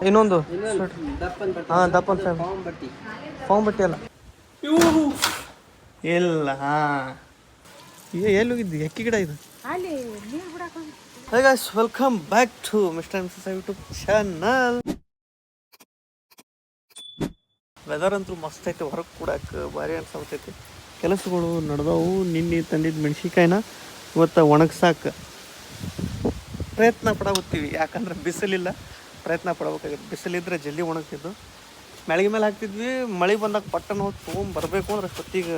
ಇನ್ನೊಂದು ದಪ್ಪನ್ ಬಟ್ಟೆ. ಹಾಂ ದಪ್ಪನ್ ಫ್ಯಾಮ್ ಫಾರ್ಮ್ ಬಟ್ಟೆ. ಫಾರ್ಮ್ ಬಟ್ಟೆ ಅಲ್ಲ ಇಲ್ಲ ಹಾಂ ಎಲ್ಲಿ ಹೋಗಿದ್ದಿ ಅಕ್ಕಿ ಗಿಡ ಇದು. Hey guys, welcome back to Mr. and Mrs. YouTube channel. Weather ಅಂತೂ ಮಸ್ತ್ ಐತೆ, ಹೊರಗೆ ಕೂಡಕ್ಕೆ ಭಾರಿ ಅನ್ಸತೈತಿ. ಕೆಲಸಗಳು ನಡೆದವು. ನಿನ್ನೆ ತಂದಿದ್ದು ಮೆಣಸಿನ್ಕಾಯಿನ ಇವತ್ತು ಒಣಗ್ಸಾಕ ಪ್ರಯತ್ನ ಪಡಾಗುತ್ತೀವಿ, ಯಾಕಂದ್ರೆ ಬಿಸಿಲಿಲ್ಲ, ಪ್ರಯತ್ನ ಪಡಬೇಕಾಗುತ್ತೆ. ಬಿಸಿಲಿದ್ರೆ ಜಲ್ದಿ ಒಣಗ್ತಿದ್ದು. ಮೆಳಗೆ ಮೇಲೆ ಹಾಕ್ತಿದ್ವಿ, ಮಳೆ ಬಂದಾಗ ಪಟ್ಟನ ಹೋಗಿ ತೊಗೊಂಬರ್ಬೇಕು ಅಂದ್ರೆ ಅಷ್ಟೊತ್ತಿಗೆ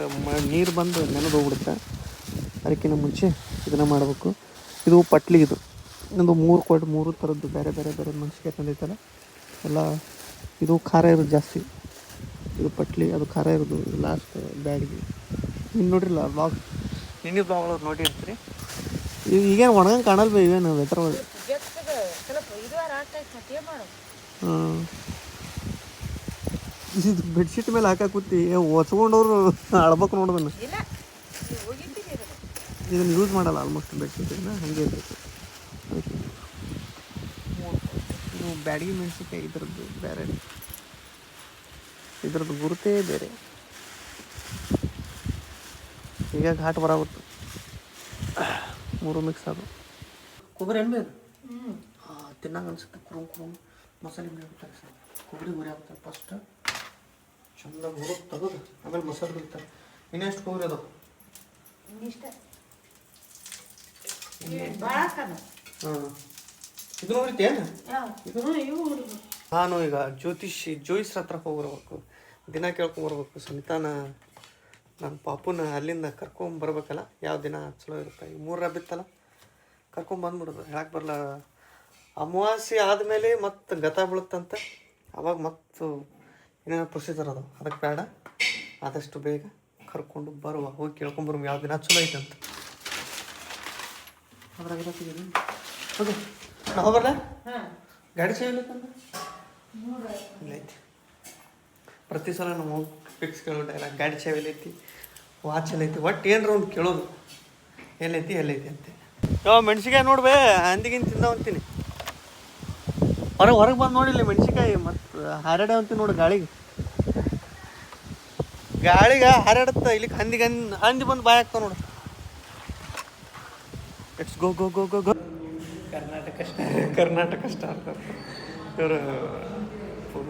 ನೀರು ಬಂದು ನೆನೆದು ಹೋಗ್ಬಿಡುತ್ತೆ. ಅದಕ್ಕಿಂತ ಮುಂಚೆ ಇದನ್ನು ಮಾಡಬೇಕು. ಇದು ಪಟ್ಲಿ, ಇದು ಇನ್ನೊಂದು 3 ಥರದ್ದು ಬೇರೆ ಬೇರೆ ಬೇರೆ ಮೆಣಸಿನ್ಕಾಯಿ ತಂದೈತಲ್ಲ ಎಲ್ಲ. ಇದು ಖಾರ ಇರೋದು ಜಾಸ್ತಿ, ಇದು ಪಟ್ಲಿ, ಅದು ಖಾರ ಇರೋದು. ಇದು ಲಾಸ್ಟ್ ಬ್ಯಾಡಿಗೆ. ಇನ್ನು ನೋಡ್ರಿಲ್ಲ ಬ್ಲಾಗ್, ನಿನ್ನೆ ಬ್ಲಾಗ್ ಒಳಗೆ ನೋಡಿರ್ತೀರಿ. ಈಗೇನು ಒಣಗಂಗೆ ಕಾಣಲ್ ಬೇ, ಇವೇನು ವೆದರ್ ಒಳಗೆ. ಹಾಂ, ಇದು ಬೆಡ್ಶೀಟ್ ಮೇಲೆ ಹಾಕಿ ಕೂತಿ ಒಚ್ಕೊಂಡವ್ರು ಅಳ್ಬೇಕು ನೋಡೋದನ್ನು. ಇದನ್ನು ಯೂಸ್ ಮಾಡಲ್ಲ ಆಲ್ಮೋಸ್ಟ್ ಬೆಡ್ಶೀಟನ್ನು, ಹಾಗೆ ಇರಬೇಕು. ಇದು ಬ್ಯಾಡಗಿ ಮೆಣಸಿನ್ಕಾಯಿ, ಇದ್ರದ್ದು ಬೇರೆ, ಇದ್ರದ್ದು ಗುರುತೇ ಬೇರೆ. ಈಗ ಘಾಟ್ ಬರಾಗುತ್ತೆ, 3 ಮಿಕ್ಸ್ ಅದು. ಕೊಬ್ಬರಿ ಏನು ಬೇಕು ತಿನ್ನಂಗೆ ಅನ್ಸುತ್ತೆ. ಕುರುಮ್ ಮಸಾಲೆ ಬಿಡ್ತಾರೆ ಸರ್. ಕೊಬ್ಬರಿ ಗುರಿ ಆಗ್ತಾರೆ ಫಸ್ಟ್ ಚಂದ ಹುಡುಕ್ ತೆಗೆದು ಆಮೇಲೆ ಮಸಾಲೆ ಬಿಡ್ತಾರೆ. ಇನ್ನೆಷ್ಟು ಕೊಬ್ಬರಿ ಅದು ಹಾಂ ಇದು ನೋಡಿತೇನು ಇದು. ನಾನು ಈಗ ಜೋಯಿಸ್ರ ಹತ್ರ ಹೋಗ್ಬರ್ಬೇಕು, ದಿನ ಕೇಳ್ಕೊಂಬರ್ಬೇಕು. ಸಂತಾನ ನನ್ನ ಪಾಪುನ ಅಲ್ಲಿಂದ ಕರ್ಕೊಂಬರ್ಬೇಕಲ್ಲ. ಯಾವ ದಿನ ಚಲೋ ಇರುತ್ತೆ, ಈಗ 3 ಬಿತ್ತಲ್ಲ, ಕರ್ಕೊಂಬಂದ್ಬಿಡೋದು. ಹೇಳಕ್ಕೆ ಬರಲ್ಲ. ಅಮಾವಾಸ್ಯೆ ಆದಮೇಲೆ ಮತ್ತು ಗತ ಬೀಳುತ್ತಂತ, ಅವಾಗ ಮತ್ತು ಏನೇನೋ ಪ್ರೊಸೀಜರ್ ಅದಾವೆ. ಅದಕ್ಕೆ ಬೇಡ, ಆದಷ್ಟು ಬೇಗ ಕರ್ಕೊಂಡು ಬರುವ, ಹೋಗಿ ಕೇಳ್ಕೊಂಬರುವ ಯಾವ ದಿನ ಚಲೋ ಐತೆ ಅಂತ. ಅದ್ರಾಗಿರತ್ತೀವಿ. ಓಕೆ, ನಾವು ಬರಲ್ಲ. ಗಾಡಿ ಸೇವಿಲ್ಲತ್ತಂದ ಇಲ್ಲ ಐತಿ. ಪ್ರತಿ ಸಲ ನಾವು ಹೋಗಿ ಫಿಕ್ಸ್ ಕೇಳೋ ಡೈಲಾಗ್, ಗಾಡಿ ಚಾವಿ ಎಲ್ಲೈತಿ, ವಾಚ್ ಎಲ್ಲೈತಿ, ಒಟ್ಟು ಏನರ ಒಂದು ಕೇಳೋದು, ಎಲ್ಲೈತಿ ಅಂತೆ. ಮೆಣಸಿನ್ಕಾಯಿ ನೋಡ್ಬೇ, ಹಂದಿಗಿಂತ ತಿಂದ ಅಂತೀನಿ. ಹೊರಗೆ ಬಂದು ನೋಡಿಲ್ಲ ಮೆಣಸಿನ್ಕಾಯಿ, ಮತ್ತು ಹಾರಾಡೆ ಅಂತೀನಿ ನೋಡಿ. ಗಾಳಿಗೆ ಹಾರಾಡುತ್ತೆ. ಇಲ್ಲಿಗೆ ಹಂದಿ ಬಂದು ಬಾಯ್ ಆಗ್ತಾವ ನೋಡು. Let's go go go go go. Karnataka star ಇವರು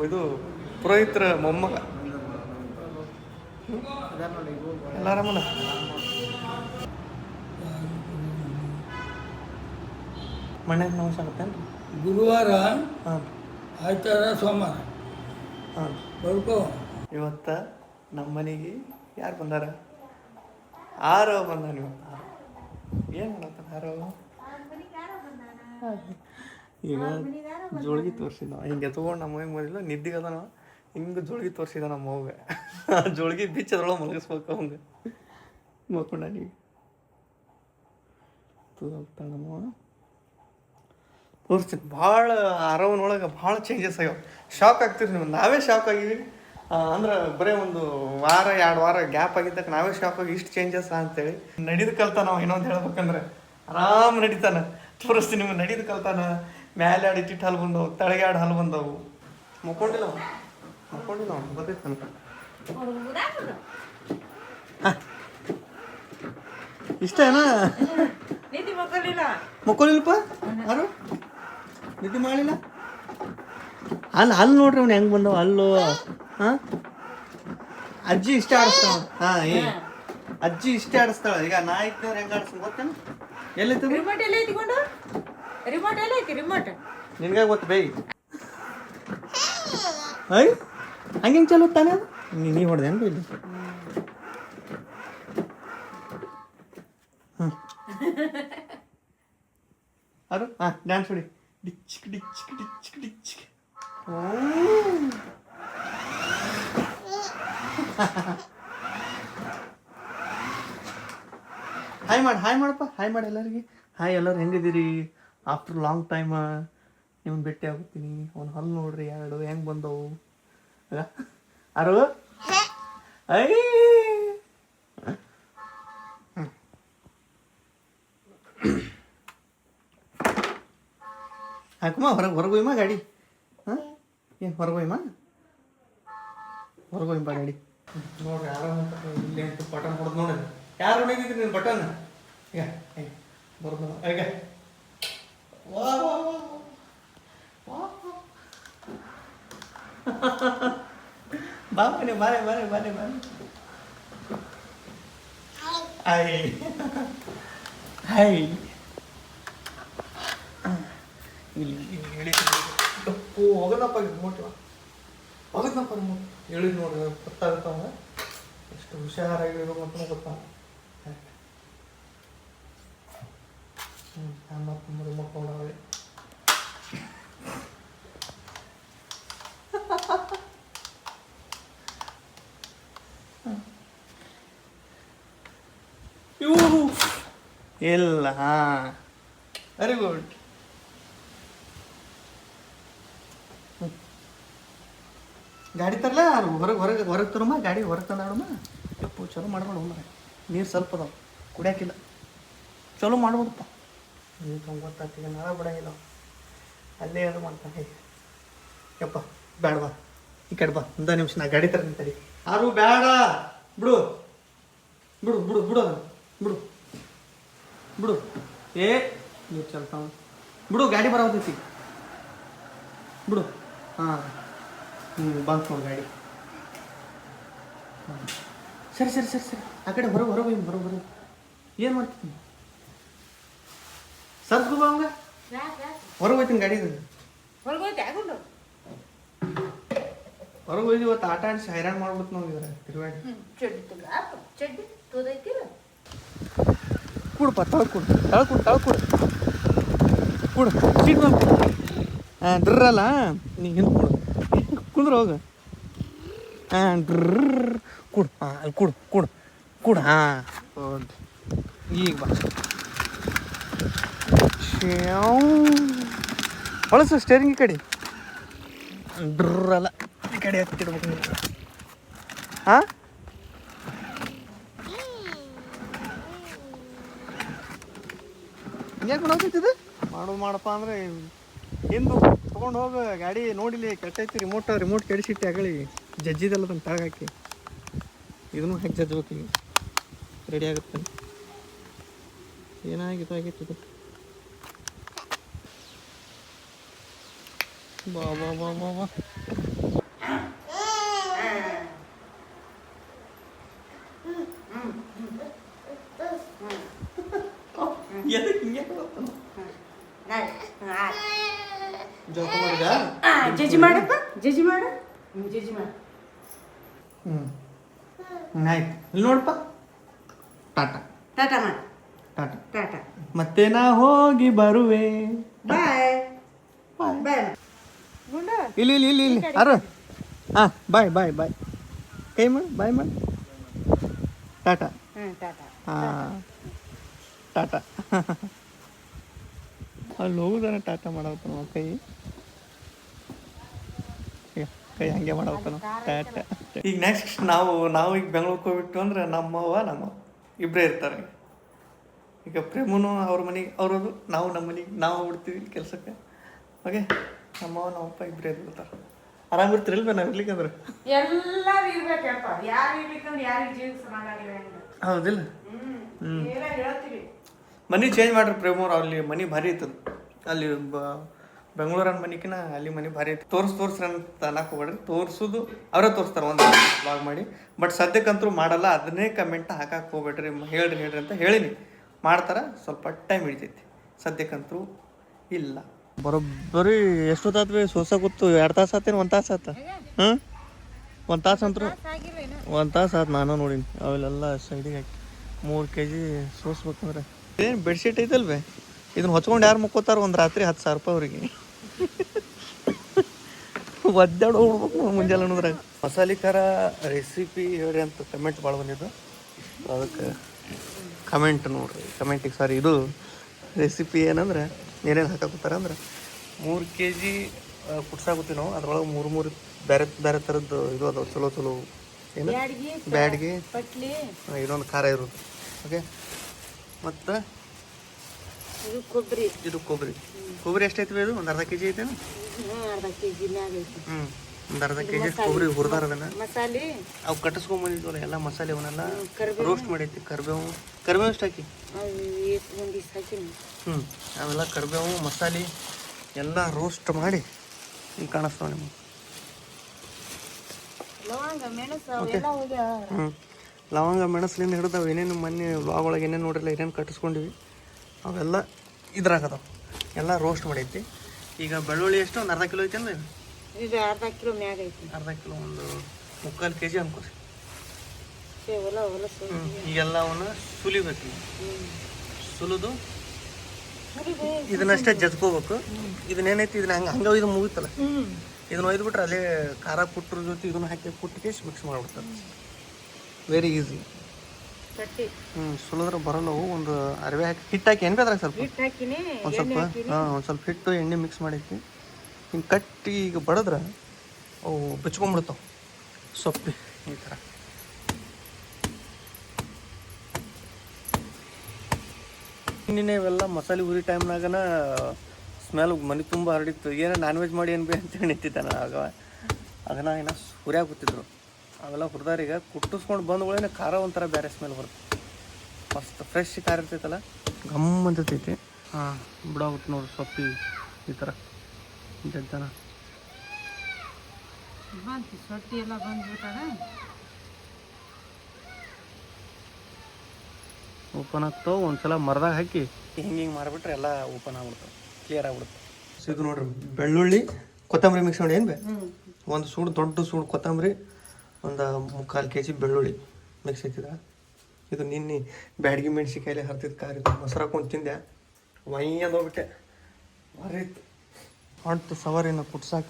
ಇದು ಪುರೋಹಿತರ ಮೊಮ್ಮಗ. ಎಲ್ಲಾರಮ್ಮನ ಮಣ್ಯಾಗ ನಮಸ್ ಆಗುತ್ತೇನು? ಗುರುವಾರ, ಹಾಂ, ಆಯ್ತಾರ, ಸೋಮವಾರ. ಹಾಂ, ಬರ್ಕೋ. ಇವತ್ತು ನಮ್ಮ ಮನೆಗೆ ಯಾರು ಬಂದಾರ? ಆರವ ಬಂದಾನ ಇವತ್ತು. ಏನು ಮಾಡತ್ತಾನ ಆರವ? ಈಗ ಜೋಳಿಗೆ ತೋರಿಸಿದ ಹಿಂಗೆ ಎತ್ಕೊಂಡು ನಮ್ಮ ಮನೆಗೆ ಬಂದಿಲ್ಲ, ನಿದ್ದಿಗೆ ಅದ ನಾವು ಹಿಂಗೆ ಜೋಳಿಗೆ ತೋರಿಸಿದ ನಮ್ಮ ಅವ್ಗೆ. ಆ ಜೋಳಿಗೆ ಬಿಚ್ಚ ಅದ್ರೊಳಗೆ ಮಲಗಿಸ್ಬೇಕು ಅವಂಗೆ. ಮಕ್ಕೊಂಡ ನೀವು ಹೋಗ್ತಾಳೆ ನಮ್ಮ ತೋರಿಸ್ತೀನಿ. ಭಾಳ ಆರವನೊಳಗೆ ಭಾಳ ಚೇಂಜಸ್ ಆಗ್ಯಾವ. ಶಾಕ್ ಆಗ್ತೀರಿ ನೀವು, ನಾವೇ ಶಾಕ್ ಆಗಿವಿ. ಅಂದ್ರೆ ಬರೀ ಒಂದು 1-2 ವಾರ ಗ್ಯಾಪ್ ಆಗಿದ್ದಕ್ಕೆ ನಾವೇ ಶಾಕ್ ಆಗಿ ಇಷ್ಟು ಚೇಂಜಸ್ ಅಂತೇಳಿ. ನಡಿದು ಕಲ್ತಾನ ನಾವು. ಇನ್ನೊಂದು ಹೇಳ್ಬೇಕಂದ್ರೆ ಆರಾಮ್ ನಡೀತಾನೆ. ತೋರಿಸ್ತೀನಿ ನಿಮ್ಗೆ, ನಡೀದು ಕಲ್ತಾನ. ಮ್ಯಾಲೆ 2 ಇಟ್ಟಿಟ್ಟು ಹಲ್ಲು ಬಂದವು, ತಳಗೆ 2 ಹಲ್ಲು ಬಂದವು. ಮಕ್ಕೊಂಡಿಲ್ಲ ಅವ್ನು ಬರ್ತೈತೆ ನನಗೆ. ಇಷ್ಟ ಏನಾ? ಮಕ್ಕೊಲಿಲ್ಲಪ್ಪ ಯಾರು? ನಿದ್ದೆ ಮಾಡಲಿಲ್ಲ. ಹಲ್ಲು ನೋಡ್ರಿ ಅವ್ನು ಹೆಂಗೆ ಬಂದವು ಹಲ್ಲು. ಹಾಂ, ಅಜ್ಜಿ ಇಷ್ಟೇ ಆಡಿಸ್ತಾಳ. ಹಾಂ, ಅಜ್ಜಿ ಇಷ್ಟೇ ಆಡಿಸ್ತಾಳ. ಈಗ ನಾ ಇದ್ದವ್ರು ಹೆಂಗೆ ಆಡಿಸ್ತಾನೆ ಗೊತ್ತೇನು? ಎಲ್ಲೈತೆ ನಿನ್ಗೆ ಗೊತ್ತು ಬೈ. ಐ ಹಂಗೆ ಚಲೋ ತಾನೆ ಅದು. ನೀ ಹೊಡೆದೇನು ಇಲ್ಲಿ? ಹಾಂ, ಅದು ಹಾಂ, ಡ್ಯಾನ್ಸ್ ಹೊಡಿ. ಡಿಚ್ಕ್ ಡಿಚ್ಕ್ ಡಿಚ್ಕ್ ಡಿಚ್ಕ್. ಹಾಯ್ ಮಾಡಪ್ಪ, ಹಾಯ್ ಮಾಡಿ ಎಲ್ಲರಿಗೆ. ಹಾಯ್, ಎಲ್ಲರೂ ಹೆಂಗಿದ್ದೀರಿ? ಆಫ್ಟರ್ ಲಾಂಗ್ ಟೈಮ್ ನಿಮ್ಮನ್ನು ಭೇಟಿ ಆಗುತ್ತೀನಿ. ಅವ್ನು ಹಲ್ಲು ನೋಡ್ರಿ 2 ಹೆಂಗೆ ಬಂದವು. ಅರು ಐ ಹಾಕಮ್ಮ, ಹೊರಗೆ ಹೊಯ್ಮ ಗಾಡಿ. ಹಾಂ, ಹೊರಗೋಯ್ಮ ಹೊರಗೋಯ್ ಬಾ ಗಾಡಿ ನೋಡ್ರಿ ಯಾರೋ ಇಲ್ಲಿ ಅಂತ ಬಟನ್ ಹೊಡೆದು ನೋಡ್ರಿ ಯಾರು ಹೊಡಿದಿದ್ರಿ ನೀನು ಬಟನ್ ಈಗ ಬರ್ದು ಈಗ ವಾ ವಾ ವಾ ಬಾ ಬನ್ನಿ ಬಾರೆ ಬಾರೆ ಬಾರೆ ಬಾರೆ ಹಾಯ್ ಹಾಯ್ ಇಲ್ಲಿ ಹೇಳಿ ಹೋಗೋದಪ್ಪ ರಿಮೋಟ್ ಹೋಗೋದಪ್ಪ ರಿಮೋಟ್ ಹೇಳಿದ್ ನೋಡ್ರಿ ಗೊತ್ತಾಗುತ್ತವ ಎಷ್ಟು ಹುಷಾರಾಗಿ ಅಂತ ಗೊತ್ತಾಗ ಮತ್ತೆ ರಿಮೋಟ್ ನೋಡೋವೆ ಇವು ಇಲ್ಲ ಹಾಂ ವೆರಿ ಗುಡ್ ಗಾಡಿ ತರಲ್ಲ ಹೊರಗೆ ತರಮ್ಮ ಗಾಡಿ ಹೊರಗೆ ತಂದಾಡಮ್ಮ ಯಪ್ಪು ಚಲೋ ಮಾಡ್ಬೇಡ ಮರ ನೀರು ಸ್ವಲ್ಪ ಅದಾವ ಕುಡಿಯೋಕ್ಕಿಲ್ಲ ಚಲೋ ಮಾಡ್ಬೋದಪ್ಪ ನೀರು ಗೊತ್ತಾಗ್ತೀಗ ನಾಳೆ ಬಿಡಂಗಿಲ್ಲ ಅಲ್ಲೇ ಅದು ಮಾಡ್ತಾನೆ ಯಪ್ಪ ಬೇಡ ಬಾ ಈ ಕಡೆ ಬಾ ಒಂದ ನಿಮಿಷ ನಾ ಗಾಡಿ ತರ ನಿಂತಡಿ ಯಾರು ಬೇಡ ಬಿಡು ಬಿಡು ಬಿಡು ಬಿಡು ಅದನ್ನು ಬಿಡು ಬಿಡು ಏ ನೀರು ಚಲ್ತಾವ ಬಿಡು ಗಾಡಿ ಬರೋತೈತಿ ಬಿಡು ಹಾಂ ಬಂತು ನೋಡಿ ಗಾಡಿ ಹಾಂ ಸರಿ ಸರಿ ಸರಿ ಸರಿ ಆ ಕಡೆ ಹೊರಗೆ ಏನು ಮಾಡ್ತೀನಿ ಸರ್ದು ಬಾ ಅವಂಗ ಹೊರಗೆ ಹೋಯ್ತೀನಿ ಗಾಡಿ ಹೊರಗೆ ಹೋಯ್ತು ಇವತ್ತು ಆಟ ಆಡಿಸಿ ಹೈರಾಣ ಮಾಡ್ಬಿಟ್ಟು ನಾವು ಇದ್ರೆ ತಿರುವಾಡಿ ಕೂಡಪ್ಪ ತಳ್ಕೊಡು ಕೂಡು ಸೀಟ್ ಮೇಲೆ ಹಾಂ ಡ್ರಲ್ಲ ನೀ ಹಿಂದೆ ಕೊಡು ಕುಂದ್ರ ಹೋಗ ಹಾಂ ಡ್ರರ್ ಕೊಡು ಹಾಂ ಅಲ್ಲಿ ಕೊಡು ಹಾಂ ಈಗ ಬಾ ಹೊಳಸು ಸ್ಟೇರಿಂಗ್ ಈ ಕಡೆ ಡ್ರಲ್ಲ ಈ ಕಡೆ ಹತ್ತಿಡ್ಬೇಕು ನೀವು ಹಾಂ ಯಾಕೆ ಮಾಡೋಕೈತಿದೆ ಮಾಡಪ್ಪ ಅಂದರೆ ಎಂದು ತೊಗೊಂಡು ಹೋಗು ಗಾಡಿ ನೋಡಿಲಿ ಕೆಟ್ಟೈತಿ ರಿಮೋಟ್ ಕೆಡಿಸಿಟ್ಟು ಆಗಲಿ ಜಜ್ಜಿದಲ್ಲ ಅದನ್ನು ತಾಗಾಕಿ ಇದನ್ನು ಹೇಗೆ ಜಜ್ಬೇಕು ಈಗ ರೆಡಿ ಆಗುತ್ತೆ ಏನಾಗಿತ್ತು ಆಗಿತ್ತು ಇದು ಬಾ ಬಾ ಬಾ ಬಾ ಬಾ ಎದಕ್ಕೆ ಹಿಂಗೆ ಜೋಕ ಮಾಡಿದ ಜಜ್ಜಿ ಮಾಡಪ್ಪ ಜಜ್ಜಿ ಮಾಡು ಆಯ್ತು ಇಲ್ಲಿ ನೋಡಪ್ಪ ಟಾಟಾ ಟಾಟಾ ಮಾಡು ಟಾಟಾ ಟಾಟಾ ಮತ್ತೆ ನಾ ಹೋಗಿ ಬರುವೆ ಬಾಯ್ ಬಾಯ್ ಇಲ್ಲಿ ಅರ ಹಾಂ ಬಾಯ್ ಕೈ ಮಾಡಿ ಬಾಯ್ ಮಾಡಿ ಟಾಟಾ ಟಾಟಾ ಹಾಂ ಟಾಟಾ ಅಲ್ಲಿ ಹೋಗುದಾನ ಟಾಟಾ ಮಾಡವತ್ತಾನ ಕೈ ಹಂಗೆ ಮಾಡವತ್ತಾನ ಟಾಟಾ ಈಗ ನೆಕ್ಸ್ಟ್ ನಾವು ಈಗ ಬೆಂಗ್ಳೂರಿಗೆ ಹೋಗ್ಬಿಟ್ಟು ಅಂದ್ರೆ ನಮ್ಮ ಇಬ್ಬರೇ ಇರ್ತಾರೆ ಈಗ ಪ್ರೇಮನು ಅವ್ರ ಮನೆಗೆ ಅವ್ರದು ನಾವು ನಮ್ಮ ಮನೆಗೆ ನಾವು ಬಿಡ್ತೀವಿ ಕೆಲಸಕ್ಕೆ ಓಕೆ ನಮ್ಮಪ್ಪ ಇಬ್ಬರೇ ಇರ್ತಾರೆ ಆರಾಮಿರ್ತೀರಲ್ವ ನಾವು ಇರ್ಲಿಕ್ಕಂದ್ರೆ ಎಲ್ಲರೂ ಇರ್ಬೇಕಪ್ಪ ಯಾರು ಇರ್ಲಿಕ್ಕಂದ್ರೆ ಯಾರಿಗೆ ಜೀವ ಸಮಾನ ಹೌದಿಲ್ಲ ಹೇಳ್ತೀವಿ ಮನೆ ಚೇಂಜ್ ಮಾಡ್ರಿ ಪ್ರೇಮವ್ರು ಅಲ್ಲಿ ಮನೆ ಭಾರಿ ಇತ್ತದ ಅಲ್ಲಿ ಬೆಂಗಳೂರನ್ನ ಮನೆಕಿನ ಅಲ್ಲಿ ಮನೆ ಭಾರಿ ಐತಿ ತೋರಿಸ್ರಿ ಅಂತ ಅನ್ನಕ್ಕೆ ಹೋಗ್ಬೇಡ್ರಿ ತೋರಿಸೋದು ಅವರೇ ತೋರಿಸ್ತಾರೆ ಒಂದು ಬ್ಲಾಗ್ ಮಾಡಿ ಬಟ್ ಸದ್ಯಕ್ಕಂತೂ ಮಾಡಲ್ಲ ಅದನ್ನೇ ಕಮೆಂಟ್ ಹಾಕಕ್ಕೆ ಹೋಗ್ಬೇಡ್ರಿ ಹೇಳ್ರಿ ಅಂತ ಹೇಳಿನಿ ಮಾಡ್ತಾರೆ ಸ್ವಲ್ಪ ಟೈಮ್ ಹಿಡಿತೈತಿ ಸದ್ಯಕ್ಕಂತೂ ಇಲ್ಲ ಬರೋಬ್ಬರಿ ಎಷ್ಟೊತ್ತಾತ್ವಿ ಸೋಸ ಕೂತು 2 ತಾಸು ಆತೇನು 1 ತಾಸು ಆತ ಹಾಂ 1 ತಾಸು ಅಂತೂ 1 ತಾಸು ಆತು ನಾನು ನೋಡೀನಿ ಅವೆಲ್ಲ ಸೈಡಿಗೆ ಹಾಕಿ 3 kg ಸೋಸ್ಬೇಕಂದ್ರೆ ಏನು ಬೆಡ್ಶೀಟ್ ಐತಲ್ವೇ ಇದನ್ನ ಹೊಚ್ಕೊಂಡು ಯಾರು ಮುಕ್ಕೋತಾರ ಒಂದು ರಾತ್ರಿ 10,000 ರೂಪಾಯಿ ಅವ್ರಿಗೆ ಒದ್ದಾಡ ಹೋಗ್ಬೇಕು ಮುಂಜಾನೆ ಅನ್ನೋದ್ರಾಗ ಮಸಾಲೆ ಖಾರ ರೆಸಿಪಿ ಹೇಳ್ರಿ ಅಂತ ಕಮೆಂಟ್ ಭಾಳ ಬಂದಿದ್ದು ಅದಕ್ಕೆ ಕಮೆಂಟ್ ನೋಡ್ರಿ ಕಮೆಂಟಿಗೆ ಸಾರಿ ಇದು ರೆಸಿಪಿ ಏನಂದ್ರೆ ಏನೇನು ಹಾಕಾಕತ್ತಾರೆ ಅಂದ್ರೆ 3 kg ಕುಟ್ಸಾಕತ್ತೀವಿ ನಾವು ಅದ್ರೊಳಗೆ 3 ಬೇರೆ ಥರದ್ದು ಇದು ಅದಾವ ಚಲೋ ಏನು ಬ್ಯಾಡ್ಗೆ ಇನ್ನೊಂದು ಖಾರ ಇರೋದು ಓಕೆ ಮತ್ತು ಇದು ಕೊಬ್ಬರಿ ಕೊಬ್ಬರಿ ಎಷ್ಟೈತಿ ಇದು ಒಂದು ಅರ್ಧ kg ಐತೇನು ಅರ್ಧ kg ಮ್ಯಾಗ ಐತಿ ಒಂದು ಅರ್ಧ ಕೆ ಜಿ ಕೊಬ್ಬರಿ ಹುರಿದಾರ ಅದನ್ನು ಮಸಾಲೆ ಅವು ಕಟ್ಟಿಸ್ಕೊಂಬಂದಿದ್ವಲ್ಲ ಎಲ್ಲ ಮಸಾಲೆ ಅವನ್ನೆಲ್ಲ ರೋಸ್ಟ್ ಮಾಡೈತಿ. ಕರಿಬೇವು ಎಷ್ಟು ಹಾಕಿ ಒಂದಿಷ್ಟು ಹಾಕಿನಿ. ಅವೆಲ್ಲ ಕರಿಬೇವು ಮಸಾಲೆ ಎಲ್ಲ ರೋಸ್ಟ್ ಮಾಡಿ ಹಿಂಗೆ ಕಾಣಿಸ್ತಾವ ನಿಮಗೆ. ಲವಂಗ ಮೆಣಸು ಅವೆಲ್ಲ ಹೋಗ್ಯಾವ. ಲವಂಗ ಮೆಣಸ್ಲಿಂದ ಹಿಡಿದಾವೆ ಏನೇನು ಮೊನ್ನೆ ವ್ಲಾಗ್ ಒಳಗೆ ಏನೇನು ನೋಡಿರಲ್ಲ ಏನೇನು ಕಟ್ಟಿಸ್ಕೊಂಡಿವಿ ಅವೆಲ್ಲ ಇದ್ರಾಗದಾವ ಎಲ್ಲ ರೋಸ್ಟ್ ಮಾಡೈತಿ. ಈಗ ಬೆಳ್ಳುಳ್ಳಿ ಎಷ್ಟು ಒಂದು ಅರ್ಧ ಕಿಲೋ ಐತಿ ಅಂದ್ರೆ ಇದು ಅರ್ಧ ಕಿಲೋ ಮ್ಯಾಗ ಐತಿ. ಅರ್ಧ ಕಿಲೋ ಒಂದು 3/4 kg ಅನ್ಕೋರಿ. ಈಗೆಲ್ಲ ಅವನ್ನ ಸುಲಿಬೇಕು. ಸುಲಿದು ಇದನ್ನಷ್ಟೇ ಜಜ್ಕೋಬೇಕು. ಇದನ್ನೇನೈತಿ ಇದನ್ನ ಹಂಗೆ ಇದು ಮುಗಿತಲ್ಲ, ಇದನ್ನ ಒಯ್ದುಬಿಟ್ರೆ ಅಲ್ಲೇ ಖಾರ ಪುಟ್ರ ಜೊತೆ ಇದನ್ನ ಹಾಕಿ ಪುಟ್ಟಿಗೆ ಮಿಕ್ಸ್ ಮಾಡಿಬಿಡ್ತಾರೆ. Very easy. ಸುಲಿದ್ರೆ ಬರಲ್ಲವು. ಒಂದು ಅರಿವೆ ಹಾಕಿ ಹಿಟ್ಟು ಹಾಕಿ ಏನು ಬೇಕಾದ್ರೆ ಸ್ವಲ್ಪ ಒಂದು ಸ್ವಲ್ಪ ಹಿಟ್ಟು ಎಣ್ಣೆ ಮಿಕ್ಸ್ ಮಾಡೈತಿ. ಹಿಂಗೆ ಕಟ್ಟಿ ಈಗ ಬಡದ್ರೆ ಅವು ಬಿಚ್ಕೊಂಡ್ಬಿಡ್ತಾವೆ ಸೊಪ್ಪಿ ಈ ಥರ. ನಿನ್ನೆ ಇವೆಲ್ಲ ಮಸಾಲೆ ಉರಿ ಟೈಮ್ನಾಗನ ಸ್ಮೆಲ್ ಮನೆ ತುಂಬ ಹರಡಿತ್ತು. ಏನೋ ನಾನ್ ವೆಜ್ ಮಾಡಿ ಏನು ಬೇ ಅಂತೇಳಿ ನಿಂತಿದ್ದಾನೆ ಅದನ್ನ ಏನೋ ಹುರಿಯಾಗ ಕೂತಿದ್ರು. ಅವೆಲ್ಲ ಹುರಿದಾರೀಗ ಕುಟ್ಟಿಸ್ಕೊಂಡು ಬಂದಗಳೇನೆ ಖಾರ ಒಂಥರ ಬೇರೆ ಸ್ಮೆಲ್ ಬರುತ್ತೆ. ಮಸ್ತ್ ಫ್ರೆಶ್ ಖಾರ ಇರ್ತೈತಲ್ಲ, ಗಮ್ ಅಂತೈತಿ. ಬಿಡಾಗುತ್ತೆ ನೋಡ್ರಿ ಸೊಪ್ಪಿ ಈ ಥರ ಜನ ಸೊಟ್ಟಿ ಎಲ್ಲ ಬಂದ್ಬಿಟ್ಟಾಗ ಓಪನ್ ಆಗ್ತಾವೆ. ಒಂದ್ಸಲ ಮರದಾಗ ಹಾಕಿ ಹಿಂಗೆ ಮಾಡಿಬಿಟ್ರೆ ಎಲ್ಲ ಓಪನ್ ಆಗ್ಬಿಡ್ತಾವೆ, ಕ್ಲಿಯರ್ ಆಗ್ಬಿಡುತ್ತೆ. ಸೊ ಇದು ನೋಡ್ರಿ ಬೆಳ್ಳುಳ್ಳಿ ಕೊತ್ತಂಬರಿ ಮಿಕ್ಸ್ ಮಾಡಿ ಏನು ಬೇ ಒಂದು ದೊಡ್ಡ ಸೂಡು ಕೊತ್ತಂಬರಿ, ಒಂದು 3/4 kg ಬೆಳ್ಳುಳ್ಳಿ ಮಿಕ್ಸ್ ಐತಿದ. ಇದು ನಿನ್ನೆ ಬ್ಯಾಡಗಿ ಮೆಣಸಿಕಾಯಲ್ಲಿ ಹರ್ತಿದ್ದು ಖಾರ ಇದು. ಮೊಸರು ಹಾಕೊಂಡು ತಿಂದೆ, ವೈಯ್ಯಂದು ಹೋಗ್ಬಿಟ್ಟೆ. ಭಾರಿ ಇತ್ತು. ಹೊಂಟು ಸವಾರಿನ ಕುಟ್ಸಾಕ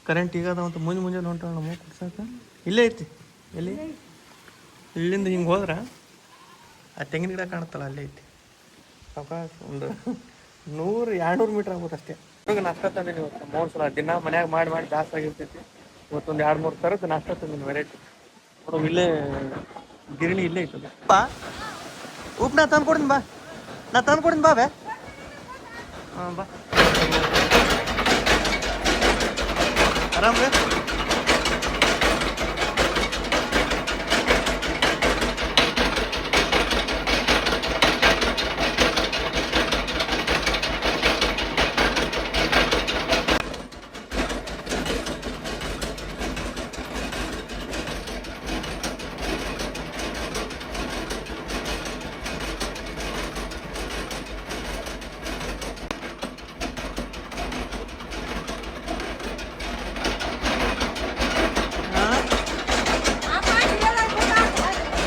ಕರೆಂಟ್ ಈಗ ಅದ ಅಂತ ಮುಂಜಾನೆ ಹೊಂಟಾಳ ನಮ್ಮ ಕುಟ್ಸಾಕ. ಇಲ್ಲೇ ಐತಿ. ಎಲ್ಲಿ ಇಲ್ಲಿಂದ ಹಿಂಗೆ ಹೋದ್ರೆ ಆ ತೆಂಗಿನ ಗಿಡ ಕಾಣುತ್ತಲ್ಲ ಅಲ್ಲೇ ಐತಿ. ಸಾವಕಾಶ ಒಂದು 100-200 ಮೀಟ್ರ್ ಆಗ್ಬೋದು ಅಷ್ಟೇ. ಇವಾಗ ನಾಷ್ಟ ತಂದೀನಿ ಇವತ್ತು 3 ಸಲ. ದಿನ ಮನ್ಯಾಗ ಮಾಡಿ ಜಾಸ್ತಿ ಆಗಿರ್ತೈತಿ. ಇವತ್ತೊಂದು 2-3 ಥರದ್ದು ನಾಷ್ಟ ತಂದೀನಿ ವೆರೈಟಿ. ನೋಡು ಇಲ್ಲೇ ಗಿರಣಿ ಇಲ್ಲೇ ಐತದ. ಬಾ ಉಪ್ಪು ನಾ ತಂದು ಕೊಡ್ತೀನಿ ಬಾ ಬೇ. ಹಾಂ ಬಾ ಆರಾಮ್ ಬೇ.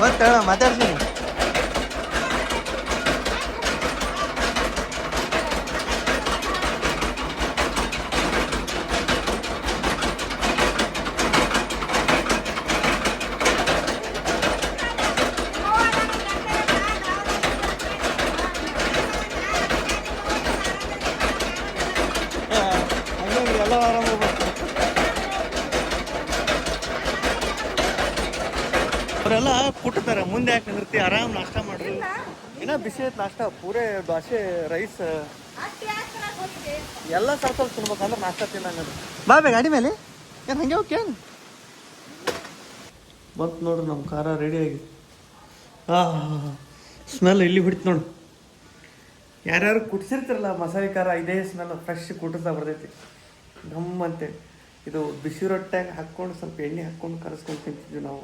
ಮತ್ತೆ ಮಾತಾಡ್ತೀನಿ. ಎಲ್ಲ ಆರಾಮ ಅವರೆಲ್ಲ ಕುಟ್ತಾರೆ. ಮುಂದೆ ಯಾಕೆ ನಿಂದಿರ್ತಿ, ಆರಾಮ್ ನಾಷ್ಟ ಮಾಡ್ರಿ. ಇನ್ನೂ ಬಿಸಿ ಐತೆ ನಾಷ್ಟ. ಪೂರೇ ದೋಸೆ ರೈಸ್ ಎಲ್ಲ ಸ್ವಲ್ಪ ತಿನ್ಬೇಕಂದ್ರೆ ನಾಷ್ಟ ತಿನ್ನಂಗ. ಬಾ ಬೇ ಗಾಡಿ ಮೇಲೆ ಏನು ಹಂಗೆ ಹೋಗಿ ಏನು ಬಂತು ನೋಡ್ರಿ ನಮ್ಮ ಖಾರ ರೆಡಿಯಾಗಿ. ಸ್ಮೆಲ್ ಇಲ್ಲಿ ಬಿಡ್ತು ನೋಡು. ಯಾರ್ಯಾರು ಕುಟ್ಸಿರ್ತಿರಲ್ಲ ಮಸಾಲೆ ಖಾರ, ಇದೇ ಸ್ಮೆಲ್ ಫ್ರೆಶ್ ಕುಟ್ಟಿಸ್ತಾ ಬರ್ತೈತಿ ಘಮ್ ಅಂತೇಳಿ. ಇದು ಬಿಸಿ ರೊಟ್ಟಾಗ ಹಾಕ್ಕೊಂಡು ಸ್ವಲ್ಪ ಎಣ್ಣೆ ಹಾಕ್ಕೊಂಡು ಕರೆಸ್ಕೊಂಡು ತಿಂತಿದ್ವಿ ನಾವು.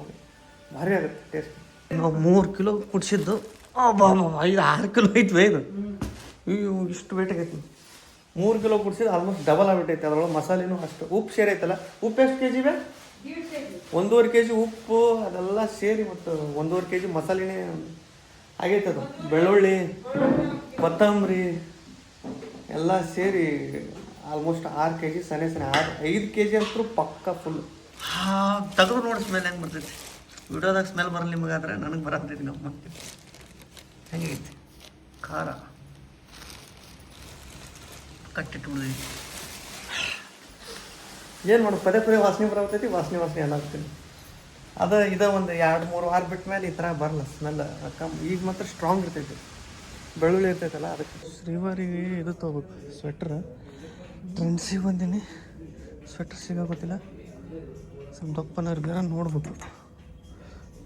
ಭಾರಿ ಆಗುತ್ತೆ ಟೇಸ್ಟ್. ನಾವು 3 ಕಿಲೋ ಕುಡಿಸಿದ್ದು 5-6 ಕಿಲೋ ಐತ್ವೇ ಇದು. ಅಯ್ಯೋ ಇಷ್ಟು ವೇಟ್ ಆಗೈತಿ. 3 ಕಿಲೋ ಕುಡಿಸಿದ್ದು ಆಲ್ಮೋಸ್ಟ್ ಡಬಲ್ ಆಗ್ಬಿಟ್ಟೈತೆ. ಅದ್ರೊಳಗೆ ಮಸಾಲೆನೂ ಅಷ್ಟು. ಉಪ್ಪು ಸೇರೈತಲ್ಲ. ಉಪ್ಪು ಎಷ್ಟು kg ಬೇ? 1.5 kg ಉಪ್ಪು ಅದೆಲ್ಲ ಸೇರಿ ಮತ್ತು 1.5 kg ಮಸಾಲೆನೇ ಆಗೈತೆ. ಅದು ಬೆಳ್ಳುಳ್ಳಿ ಕೊತ್ತಂಬರಿ ಎಲ್ಲ ಸೇರಿ ಆಲ್ಮೋಸ್ಟ್ 6 kg ಸನೆ 5 kg ಅಂತೂ ಪಕ್ಕ ಫುಲ್. ತೆಗೆದು ನೋಡಿ ಸ್ಮೆಲ್ ಹೆಂಗೆ ಬರ್ತೈತಿ. ವಿಡಿಯೋದಾಗ ಸ್ಮೆಲ್ ಬರಲ್ಲ ನಿಮಗಾದ್ರೆ, ನನಗೆ ಬರತ್ತೈತಿ. ನಮ್ಮ ಹೆಂಗೈತಿ ಖಾರ ಕಟ್ಟಿಟ್ಟು ಉಳಿದೈತಿ. ಏನು ಮಾಡೋದು, ಪದೇ ವಾಸನೆ ಬರತೈತಿ. ವಾಸನೆ ಎಲ್ಲ ಆಗ್ತೀನಿ. ಇದ ಒಂದು 2-3 ವಾರ ಬಿಟ್ಟ ಮೇಲೆ ಈ ಥರ ಬರಲ್ಲ ಸ್ಮೆಲ್. ಈಗ ಮಾತ್ರ ಸ್ಟ್ರಾಂಗ್ ಇರ್ತೈತಿ. ಬೆಳ್ಳುಳ್ಳಿ ಇರ್ತೈತಲ್ಲ ಅದಕ್ಕೆ. ಶ್ರೀವಾರಿಗೆ ಇದು ತೊಗೋಬೇಕು ಸ್ವೆಟ್ರ್. ಟ್ರೆಂಡ್ಸಿಗೆ ಬಂದೀನಿ. ಸ್ವೆಟರ್ ಸಿಗೋತ್ತಿಲ್ಲ. ಸ್ವಲ್ಪ ದಪ್ಪನ ಇರ್ಗಾರ ನೋಡ್ಬೇಕು.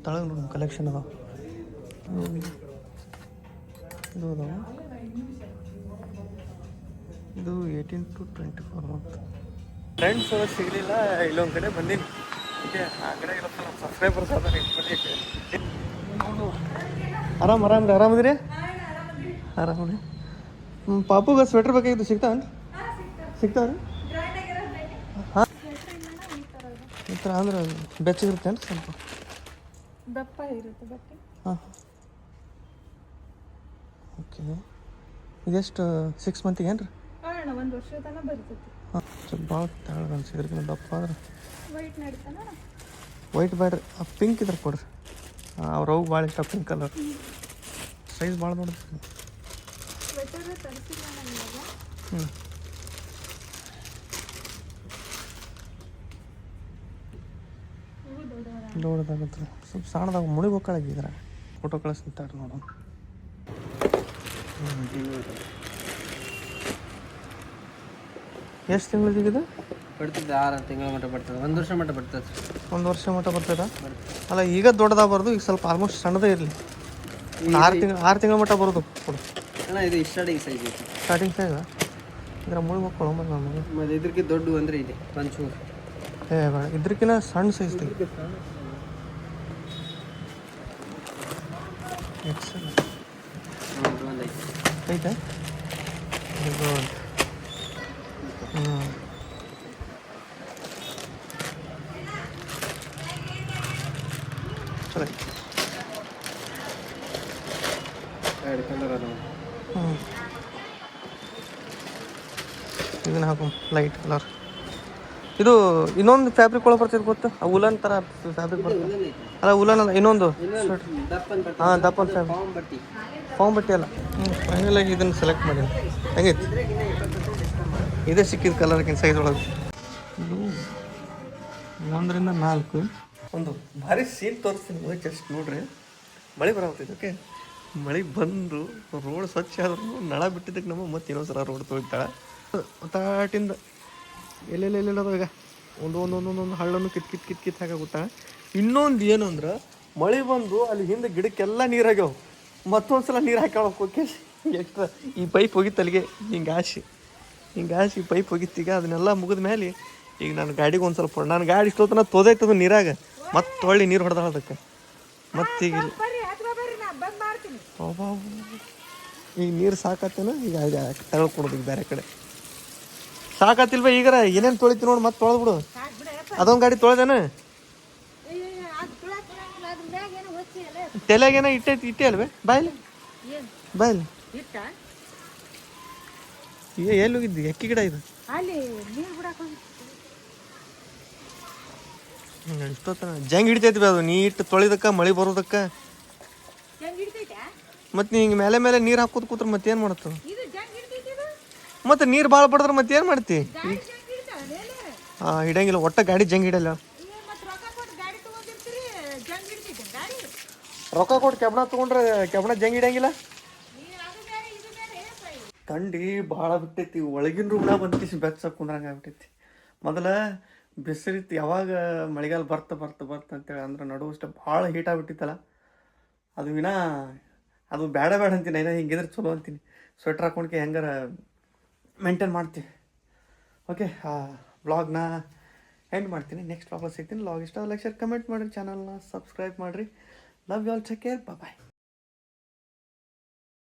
ತಳಗೆ ನೋಡ್ಬೇಕು ಕಲೆಕ್ಷನ್ ಅದಾವ. ಇದು ಅದಾವ. ಇದು 18 to 24 ಮಂತ್. ಫ್ರೆಂಡ್ಸ್ ಸಿಗಲಿಲ್ಲ, ಇಲ್ಲೊಂದು ಕಡೆ ಬಂದೀನಿ. ಓಕೆ, ಆ ಕಡೆ ಇರೋ ನಮ್ಮ ಸಬ್ಸ್ಕ್ರೈಬರ್ಸ್ ಅದಾರೆ. ಆರಾಮದಿರಿ? ಆರಾಮದಿ. ಪಾಪುಗೆ ಸ್ವೆಟ್ರ್ ಬೇಕಾಗಿತ್ತು, ಸಿಗ್ತಾವೇನು? ಸಿಗ್ತಾವ್ರಿ? ಹಾಂ, ಈ ಥರ ಅಂದ್ರೆ ಬೆಚ್ಚಗಿರುತ್ತೆ ಏನು ಸ್ವಲ್ಪ? ದಪ್ಪ ಇರುತ್ತೆ ಬಟ್ಟೆ. ಹಾಂ, ಓಕೆ. ಇದೆಷ್ಟು 6 ಮಂತಿಗೆ ಏನು ರೀ? ಅಣ್ಣ 1 ವರ್ಷ ತನಕ ಬರ್ತೈತಿ. ಹಾಂ, ಸ್ವಲ್ಪ ಭಾಳ ತೆಳ್ಳಗೆ ಅನ್ಸಿದ್ರಕಿನ್ನ ದಪ್ಪ ಆದ್ರೆ. ವೈಟ್ ನಡೀತಾನ? ವೈಟ್ ಬೇಡ್ರಿ, ಆ ಪಿಂಕ್ ಇದ್ರೆ ಕೊಡ್ರಿ. ಅವ್ರವು ಭಾಳ ಇಷ್ಟ ಪಿಂಕ್ ಕಲರ್. ಸೈಜ್ ಭಾಳ ನೋಡ್ರಿ. ಸ್ವೆಟರ್ ತರಿಸಿಲ್ಲ ನಾನು ಇವಾಗ. ಹ್ಞೂ, ಇವು ದೊಡ್ಡವರ. ದೊಡ್ಡದಾಗತ್ತೆ. ಸ್ವಲ್ಪ ಸಣ್ಣದಾಗ ಮುಳಿಬೇಕಾಗಿದ್ರೆ ಫೋಟೋ ಕಳಿಸ್ತಾರೆ ನೋಡೋಣ. ಎಷ್ಟು ತಿಂಗಳಿಗಿದೆ? ಬರ್ತದೆ 6 ತಿಂಗಳ ಮಟ್ಟ ಬರ್ತದೆ. 1 ವರ್ಷ ಮಟ್ಟ ಬರ್ತದೆ. 1 ವರ್ಷ ಮಟ್ಟ ಬರ್ತದ? ಅಲ್ಲ, ಈಗ ದೊಡ್ಡದಾಗಬಾರ್ದು, ಈಗ ಸ್ವಲ್ಪ ಆಲ್ಮೋಸ್ಟ್ ಸಣ್ಣದೇ ಇರಲಿ. 6 ತಿಂಗಳ ಮಟ್ಟ ಬರೋದು ಕೊಡು. ಅಣ್ಣ ಇದು ಸ್ಟಾರ್ಟಿಂಗ್ ಸೈಜ್ ಐತಿ. ಸ್ಟಾರ್ಟಿಂಗ್ ಸೈಜ್ ಇದ್ರ ಮುಳಿ ಮಕ್ಕಳು ನಮಗೆ. ಮತ್ತು ಇದ್ರಕ್ಕೆ ದೊಡ್ಡ ಅಂದರೆ ಇದೆ ಒಂಚೂರು. ಬೇಡ, ಇದ್ರಕ್ಕಿಂತ ಸಣ್ಣ ಸೈಜ್ ತೆಗಿ. ಒಂದು ಐತಿ. ಐತೆ? ಹ್ಞೂ, ಚಲೋ. 2 ಕಲರ್ ಅದಾವ. ಹ್ಞೂ, ಇದನ್ನ ಹಾಕು ಲೈಟ್ ಕಲರ್. ಇದು ಇನ್ನೊಂದು ಫ್ಯಾಬ್ರಿಕ್ ಒಳಗೆ ಬರ್ತದೆ ಗೊತ್ತು, ಆ ಉಲನ್ ಥರ ಫ್ಯಾಬ್ರಿಕ್ ಬರ್ತದೆ. ಅಲ್ಲ, ಉಲನ್ ಅಲ್ಲ, ಇನ್ನೊಂದು. ಹಾಂ, ದಪ್ಪನ್ ಫ್ಯಾಬ್ರಿಕ್. ಫಾರ್ಮ್ ಬಟ್ಟೆ ಅಲ್ಲ. ಫೈನಲ್ ಆಗಿ ಇದನ್ನು ಸೆಲೆಕ್ಟ್ ಮಾಡಿ. ಹೆಂಗೈತಿ? ಇದೇ ಸಿಕ್ಕಿದ ಕಲರ್ಗಿನ ಸೈಜ್ ಒಳಗೆ. ಇದು 1 ರಿಂದ 4. ಒಂದು ಭಾರಿ ಸೀನ್ ತೋರಿಸ್ತೀನಿ, ಜಸ್ಟ್ ನೋಡ್ರಿ. ಮಳೆ ಬರತ್ತೈತೆ. ಓಕೆ, ಮಳೆ ಬಂದು ರೋಡ್ ಸ್ವಚ್ಛ ಆದ್ರೂ ನಳ ಬಿಟ್ಟಿದ್ದಕ್ಕೆ ನಮ್ಮ ಮತ್ತೆ ಇನ್ನೊಂದ್ಸಲ ರೋಡ್ ತೊಳಿತಾಳೆ. ಒತ್ತಾಟಿಂದ ಎಲ್ಲೆಲ್ಲೆಲ್ಲದ ಈಗ ಒಂದೊಂದೊಂದೊಂದೊಂದು ಹಳ್ಳನ್ನು ಕಿತ್ ಹಾಕಾಗುತ್ತಾ. ಇನ್ನೊಂದು ಏನು ಅಂದ್ರೆ, ಮಳೆ ಬಂದು ಅಲ್ಲಿ ಹಿಂದೆ ಗಿಡಕ್ಕೆಲ್ಲ ನೀರಾಗ್ಯಾವ. ಮತ್ತೊಂದು ಸಲ ನೀರು ಹಾಕೋಕೆ ಎಕ್ಸ್ಟ್ರಾ ಈ ಪೈಪ್ ಹೋಗಿತ್ತು ಅಲ್ಲಿಗೆ. ಹಿಂಗಾಸಿ ಪೈಪ್ ಹೋಗಿತ್ತೀಗ. ಅದನ್ನೆಲ್ಲ ಮುಗಿದ ಮೇಲೆ ಈಗ ನಾನು ಗಾಡಿಗೆ ಒಂದು ಸ್ವಲ್ಪ, ನಾನು ಗಾಡಿ ಇಷ್ಟೊತ್ತನ ತೋದೈತದ ನೀರಾಗ. ಮತ್ತೆ ಹೊಳ್ಳಿ ನೀರು ಹೊಡೆದಾಳ ಅದಕ್ಕೆ. ಮತ್ತೀಗ ಈಗ ನೀರು ಸಾಕತ್ತೇನ, ಈಗ ತಗೊಳ್ಕೊಡೋದು ಈಗ ಬೇರೆ ಕಡೆ. ಸಾಕತ್ತಿಲ್ವ ಈಗಾರ? ಏನೇನು ತೊಳಿತಿ ನೋಡಿ, ಮತ್ತೆ ತೊಳೆದ್ಬಿಡು. ಅದೊಂದು ಗಾಡಿ ತೊಳೆದೇನ? ತಲೆಗೇನ ಇಟ್ಟೆ ಅಲ್ವೇ? ಬಾಯ್ಲಿ ಎಲ್ಲಿ ಹೋಗಿದ್ದಿ? ಅಕ್ಕಿ ಗಿಡ ಇದು. ಇಷ್ಟೊತ್ತನ ಜಂಗ್ ಹಿಡಿತೈತಿ ಅದು. ನೀ ಇಟ್ಟು ತೊಳಿದಕ್ಕ ಮಳೆ ಬರೋದಕ್ಕ. ಮತ್ತೆ ನೀ ಹಿಂಗೆ ಮೇಲೆ ನೀರು ಹಾಕೋದು ಕೂತ್ರೆ ಮತ್ತೇನು ಮಾಡತ್ತ? ಮತ್ತೆ ನೀರು ಭಾಳ ಬಡಿದ್ರೆ ಮತ್ತೇನು ಮಾಡ್ತಿ? ಹಾಂ, ಹಿಡಂಗಿಲ್ಲ ಒಟ್ಟ ಗಾಡಿ ಜಂಗ್ ಹಿಡಲ್ಲ. ರೊಕ್ಕ ಕೊಟ್ಟು ಕೆಬ್ಬಣ ತೊಗೊಂಡ್ರೆ ಕೆಬ್ಬಣ ಜಂಗ್ ಹಿಡಂಗಿಲ್ಲ. ಥಂಡಿ ಭಾಳ ಬಿಟ್ಟೈತಿ. ಒಳಗಿನ ರೂಮ್ನಾಗ ಬಂದ್ಕಿಸಿ ಬೆಚ್ಚ ಕುಂದ್ರಂಗೆ ಆಗ್ಬಿಟ್ಟೈತಿ. ಮೊದಲ ಬಿಸಿಲಿತ್ತು, ಯಾವಾಗ ಮಳೆಗಾಲ ಬರ್ತ ಅಂತೇಳಿ ಅಂದ್ರೆ ನಡುವಷ್ಟೇ ಭಾಳ ಹೀಟ್ ಆಗ್ಬಿಟ್ಟಿತ್ತಲ್ಲ. ಅದು ಅದು ಬೇಡ ಅಂತೀನಿ. ಏನೋ ಹಿಂಗಿದ್ರೆ ಚಲೋ ಅಂತೀನಿ. ಸ್ವೆಟ್ರ್ ಹಾಕೊಂಡ್ಕೆ ಹೆಂಗಾರ ಮೇಂಟೈನ್ ಮಾಡ್ತೀವಿ. ಓಕೆ, ವ್ಲಾಗ್ನ ಎಂಡ್ ಮಾಡ್ತೀನಿ. ನೆಕ್ಸ್ಟ್ ವ್ಲಾಗಲ್ಲಿ ಸಿಗ್ತೀನಿ. ವ್ಲಾಗ್ ಇಷ್ಟ ಲೈಕ್ ಶೇರ್ ಕಮೆಂಟ್ ಮಾಡಿರಿ, ಚಾನಲ್ನ ಸಬ್ಸ್ಕ್ರೈಬ್ ಮಾಡಿರಿ. Love you all, take care, bye.